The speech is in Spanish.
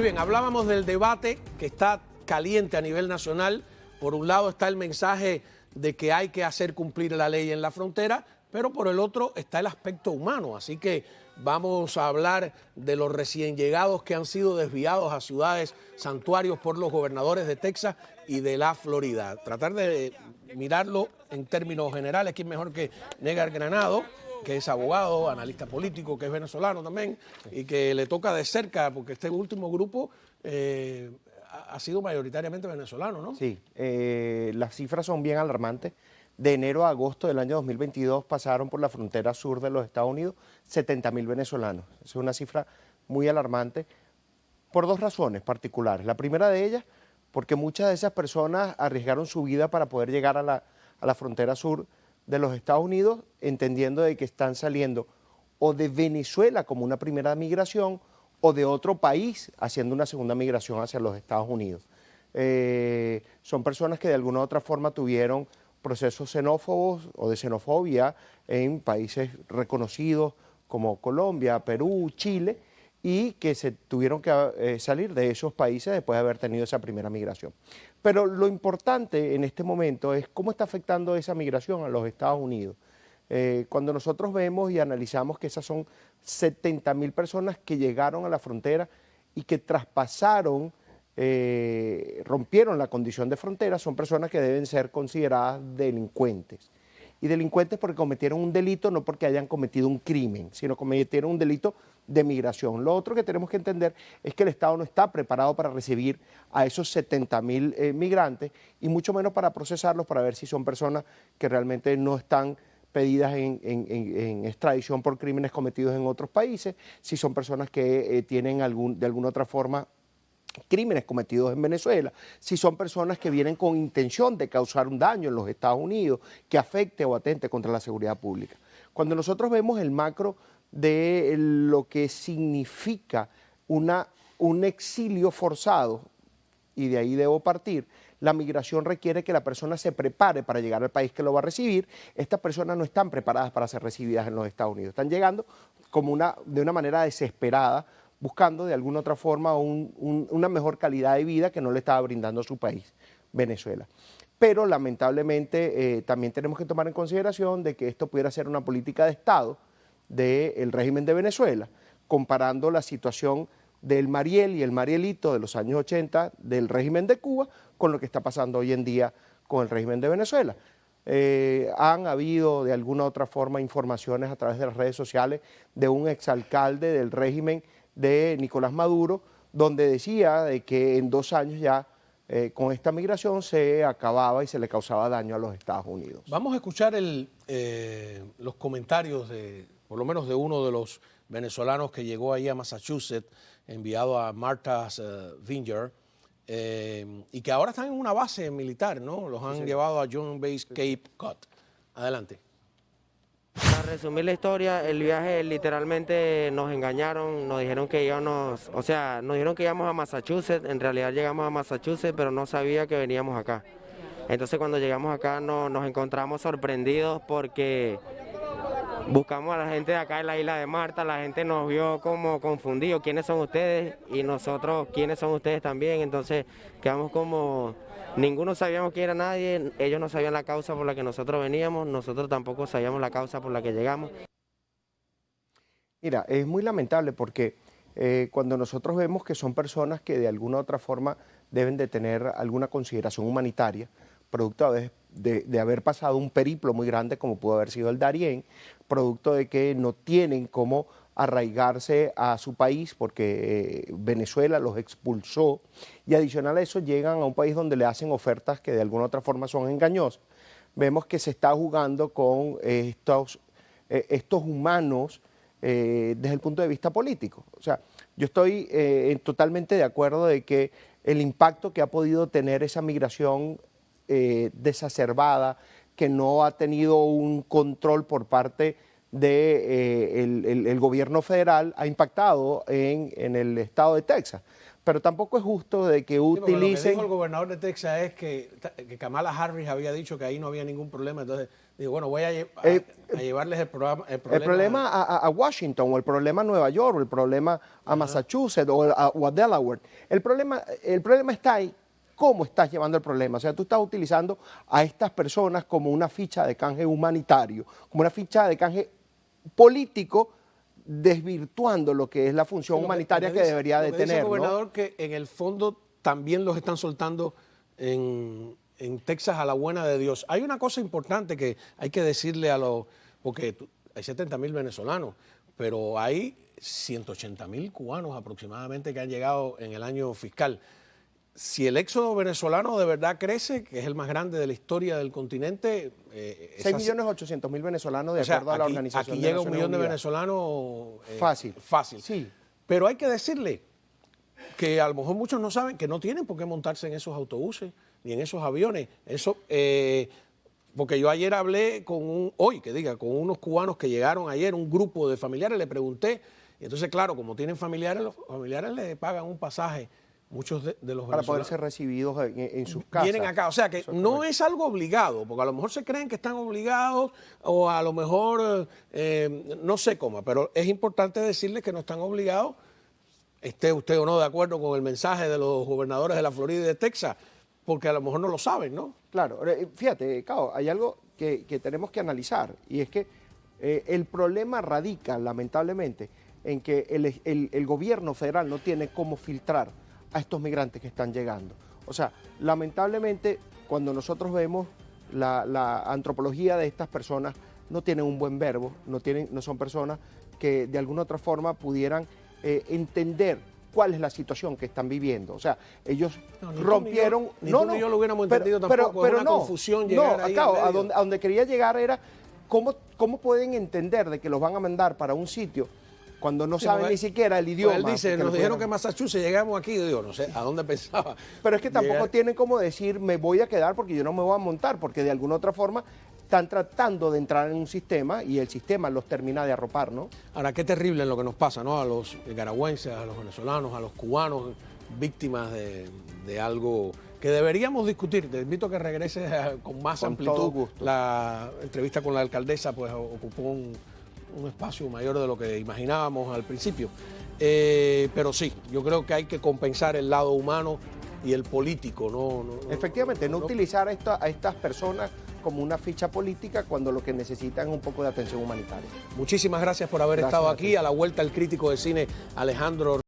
bien, hablábamos del debate que está caliente a nivel nacional. Por un lado está el mensaje de que hay que hacer cumplir la ley en la frontera, pero por el otro está el aspecto humano. Así que vamos a hablar de los recién llegados que han sido desviados a ciudades santuarios por los gobernadores de Texas y de la Florida. Tratar de mirarlo en términos generales. ¿Quién mejor que Negar Granado, que es abogado, analista político, que es venezolano también, y que le toca de cerca, porque este último grupo ha sido mayoritariamente venezolano, ¿no? Sí, las cifras son bien alarmantes. De enero a agosto del año 2022 pasaron por la frontera sur de los Estados Unidos 70.000 venezolanos. Es una cifra muy alarmante por dos razones particulares. La primera de ellas, porque muchas de esas personas arriesgaron su vida para poder llegar a la frontera sur de los Estados Unidos, entendiendo de que están saliendo o de Venezuela como una primera migración o de otro país haciendo una segunda migración hacia los Estados Unidos. Son personas que de alguna u otra forma tuvieron procesos xenófobos o de xenofobia en países reconocidos como Colombia, Perú, Chile, y que se tuvieron que salir de esos países después de haber tenido esa primera migración. Pero lo importante en este momento es cómo está afectando esa migración a los Estados Unidos. Cuando nosotros vemos y analizamos que esas son 70.000 personas que llegaron a la frontera y que traspasaron, rompieron la condición de frontera, son personas que deben ser consideradas delincuentes. Y delincuentes porque cometieron un delito, no porque hayan cometido un crimen, sino cometieron un delito de migración. Lo otro que tenemos que entender es que el Estado no está preparado para recibir a esos 70.000 migrantes y mucho menos para procesarlos, para ver si son personas que realmente no están pedidas en extradición por crímenes cometidos en otros países, si son personas que tienen de alguna otra forma crímenes cometidos en Venezuela, si son personas que vienen con intención de causar un daño en los Estados Unidos que afecte o atente contra la seguridad pública. Cuando nosotros vemos el macro de lo que significa un exilio forzado, y de ahí debo partir, la migración requiere que la persona se prepare para llegar al país que lo va a recibir. Estas personas no están preparadas para ser recibidas en los Estados Unidos, están llegando de una manera desesperada, buscando de alguna otra forma una mejor calidad de vida que no le estaba brindando su país, Venezuela. Pero lamentablemente también tenemos que tomar en consideración de que esto pudiera ser una política de Estado del régimen de Venezuela, comparando la situación del Mariel y el Marielito de los años 80 del régimen de Cuba con lo que está pasando hoy en día con el régimen de Venezuela. Han habido de alguna otra forma informaciones a través de las redes sociales de un exalcalde del régimen de Nicolás Maduro, donde decía de que en 2 años ya con esta migración se acababa y se le causaba daño a los Estados Unidos. Vamos a escuchar los comentarios por lo menos de uno de los venezolanos que llegó ahí a Massachusetts, enviado a Martha's Vineyard, y que ahora están en una base militar, ¿no? Los han llevado a Joint Base Cape Cod. Adelante. Para resumir la historia, el viaje literalmente nos engañaron, nos dijeron que íbamos, nos dijeron que íbamos a Massachusetts, en realidad llegamos a Massachusetts, pero no sabía que veníamos acá. Entonces cuando llegamos acá nos encontramos sorprendidos porque buscamos a la gente de acá en la isla de Martha, la gente nos vio como confundidos, ¿quiénes son ustedes? Y nosotros, ¿quiénes son ustedes también? Entonces quedamos como, ninguno sabíamos quién era nadie, ellos no sabían la causa por la que nosotros veníamos, nosotros tampoco sabíamos la causa por la que llegamos. Mira, es muy lamentable porque cuando nosotros vemos que son personas que de alguna u otra forma deben de tener alguna consideración humanitaria, producto de haber pasado un periplo muy grande como pudo haber sido el Darién, producto de que no tienen cómo arraigarse a su país porque Venezuela los expulsó y adicional a eso llegan a un país donde le hacen ofertas que de alguna u otra forma son engañosas. Vemos que se está jugando con estos humanos desde el punto de vista político. O sea, yo estoy totalmente de acuerdo de que el impacto que ha podido tener esa migración desacerbada, que no ha tenido un control por parte del gobierno federal, ha impactado en el estado de Texas. pero tampoco es justo de que Sí, porque lo que utilicen... dijo el gobernador de Texas es que Kamala Harris había dicho que ahí no había ningún problema. Entonces, digo, bueno, voy a llevarles el problema. El problema a Washington, o el problema a Nueva York, o el problema a Massachusetts, o a Delaware. El problema está ahí. ¿Cómo estás llevando el problema? O sea, tú estás utilizando a estas personas como una ficha de canje humanitario, como una ficha de canje político, desvirtuando lo que es la función humanitaria que debería de tener. Dice el ¿no? gobernador que en el fondo también los están soltando en Texas a la buena de Dios. Hay una cosa importante que hay que decirle porque hay 70,000 venezolanos, pero hay 180,000 cubanos aproximadamente que han llegado en el año fiscal. Si el éxodo venezolano de verdad crece, que es el más grande de la historia del continente... 6.800.000 venezolanos de acuerdo a la Organización Aquí de llega 1 millón de Unidas. venezolanos Fácil. fácil. Sí. Pero hay que decirle que a lo mejor muchos no saben que no tienen por qué montarse en esos autobuses ni en esos aviones. Eso, porque yo ayer hablé con unos cubanos que llegaron ayer, un grupo de familiares, le pregunté. Y entonces, claro, como tienen familiares, los familiares le pagan un pasaje. Muchos de los Para venezolanos poder ser recibidos en sus casas. vienen acá. O sea que no es algo obligado, porque a lo mejor se creen que están obligados o a lo mejor no sé cómo, pero es importante decirles que no están obligados, esté usted o no de acuerdo con el mensaje de los gobernadores de la Florida y de Texas, porque a lo mejor no lo saben, ¿no? Claro, fíjate, Cao, hay algo que tenemos que analizar, y es que el problema radica, lamentablemente, en que el gobierno federal no tiene cómo filtrar a estos migrantes que están llegando. O sea, lamentablemente, cuando nosotros vemos la antropología de estas personas, no tienen un buen verbo, no son personas que de alguna otra forma pudieran entender cuál es la situación que están viviendo. O sea, ellos rompieron... Ni tú ni yo lo hubiéramos entendido tampoco, pero es una confusión llegar ahí acá, al medio. a donde quería llegar era cómo pueden entender de que los van a mandar para un sitio cuando no saben ni siquiera el idioma. Él dice, nos dijeron que en Massachusetts llegamos aquí, yo digo, no sé, ¿a dónde pensaba? Pero es que tampoco llegar. tienen como decir, me voy a quedar porque yo no me voy a montar, porque de alguna otra forma están tratando de entrar en un sistema y el sistema los termina de arropar, ¿no? Ahora, qué terrible lo que nos pasa, ¿no? A los nicaragüenses, a los venezolanos, a los cubanos, víctimas de algo que deberíamos discutir. Te invito a que regreses con más amplitud. Todo gusto. La entrevista con la alcaldesa pues ocupó un espacio mayor de lo que imaginábamos al principio. Pero sí, yo creo que hay que compensar el lado humano y el político. Efectivamente, no utilizar a estas personas como una ficha política cuando lo que necesitan es un poco de atención humanitaria. Muchísimas gracias por haber estado aquí. A la vuelta, el crítico de cine Alejandro